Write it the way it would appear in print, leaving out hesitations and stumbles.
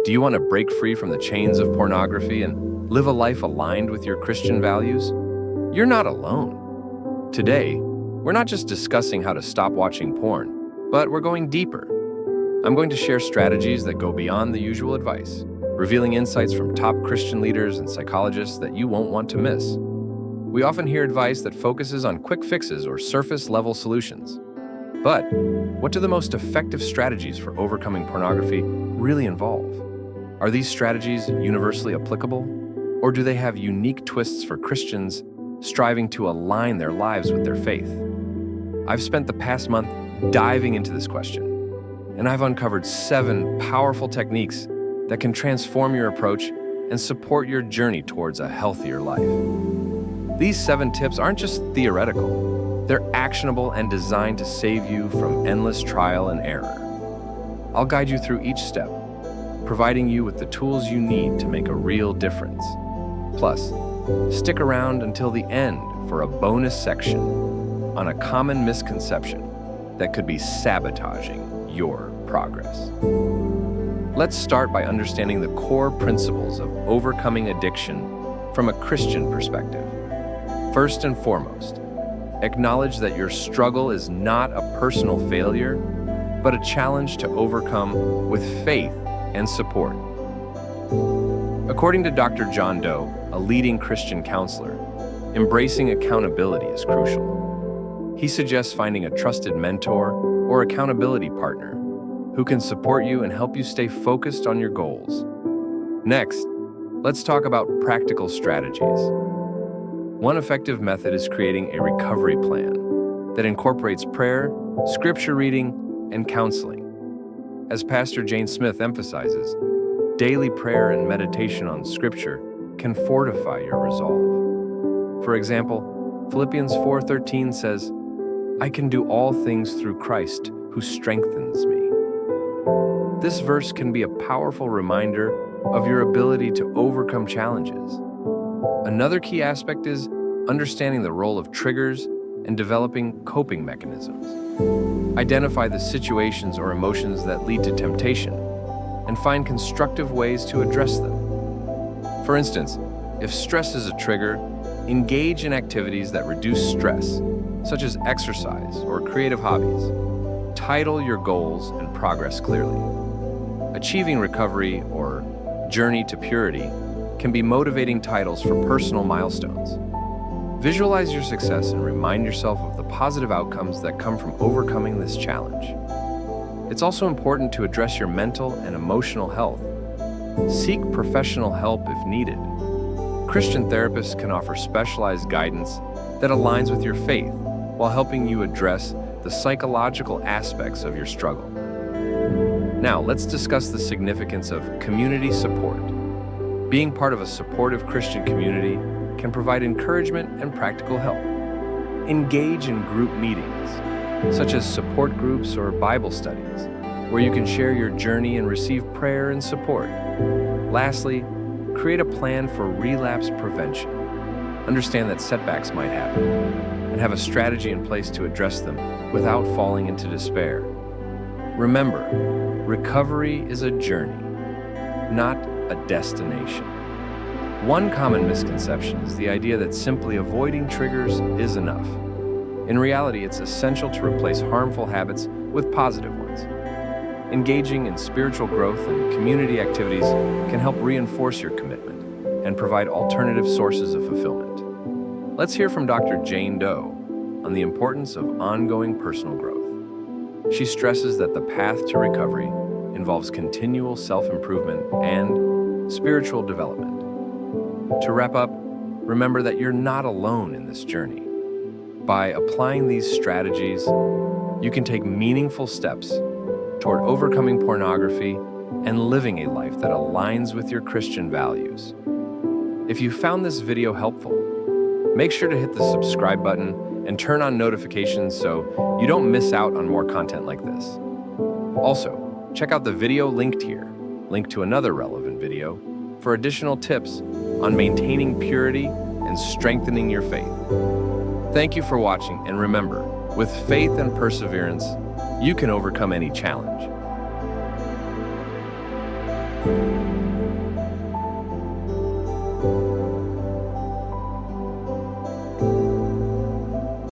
Do you want to break free from the chains of pornography and live a life aligned with your Christian values? You're not alone. Today, we're not just discussing how to stop watching porn, but we're going deeper. I'm going to share strategies that go beyond the usual advice, revealing insights from top Christian leaders and psychologists that you won't want to miss. We often hear advice that focuses on quick fixes or surface-level solutions. But what do the most effective strategies for overcoming pornography really involve? Are these strategies universally applicable, or do they have unique twists for Christians striving to align their lives with their faith? I've spent the past month diving into this question, and I've uncovered 7 powerful techniques that can transform your approach and support your journey towards a healthier life. These 7 tips aren't just theoretical. They're actionable and designed to save you from endless trial and error. I'll guide you through each step, providing you with the tools you need to make a real difference. Plus, stick around until the end for a bonus section on a common misconception that could be sabotaging your progress. Let's start by understanding the core principles of overcoming addiction from a Christian perspective. First and foremost, acknowledge that your struggle is not a personal failure, but a challenge to overcome with faith and support. According to Dr. John Doe, a leading Christian counselor, embracing accountability is crucial. He suggests finding a trusted mentor or accountability partner who can support you and help you stay focused on your goals. Next, let's talk about practical strategies. One effective method is creating a recovery plan that incorporates prayer, scripture reading, and counseling. As Pastor Jane Smith emphasizes, daily prayer and meditation on scripture can fortify your resolve. For example, Philippians 4:13 says, "I can do all things through Christ who strengthens me." This verse can be a powerful reminder of your ability to overcome challenges. Another key aspect is understanding the role of triggers and developing coping mechanisms. Identify the situations or emotions that lead to temptation and find constructive ways to address them. For instance, if stress is a trigger, engage in activities that reduce stress, such as exercise or creative hobbies. Title your goals and progress clearly. Achieving recovery or journey to purity can be motivating titles for personal milestones. Visualize your success and remind yourself of the positive outcomes that come from overcoming this challenge. It's also important to address your mental and emotional health. Seek professional help if needed. Christian therapists can offer specialized guidance that aligns with your faith while helping you address the psychological aspects of your struggle. Now, let's discuss the significance of community support. Being part of a supportive Christian community can provide encouragement and practical help. Engage in group meetings, such as support groups or Bible studies, where you can share your journey and receive prayer and support. Lastly, create a plan for relapse prevention. Understand that setbacks might happen, and have a strategy in place to address them without falling into despair. Remember, recovery is a journey, not a destination. One common misconception is the idea that simply avoiding triggers is enough. In reality, it's essential to replace harmful habits with positive ones. Engaging in spiritual growth and community activities can help reinforce your commitment and provide alternative sources of fulfillment. Let's hear from Dr. Jane Doe on the importance of ongoing personal growth. She stresses that the path to recovery involves continual self-improvement and spiritual development. To wrap up, remember that you're not alone in this journey. By applying these strategies, you can take meaningful steps toward overcoming pornography and living a life that aligns with your Christian values. If you found this video helpful, make sure to hit the subscribe button and turn on notifications so you don't miss out on more content like this. Also, check out the video linked here, linked to another relevant video, for additional tips on maintaining purity and strengthening your faith. Thank you for watching, and remember, with faith and perseverance, you can overcome any challenge.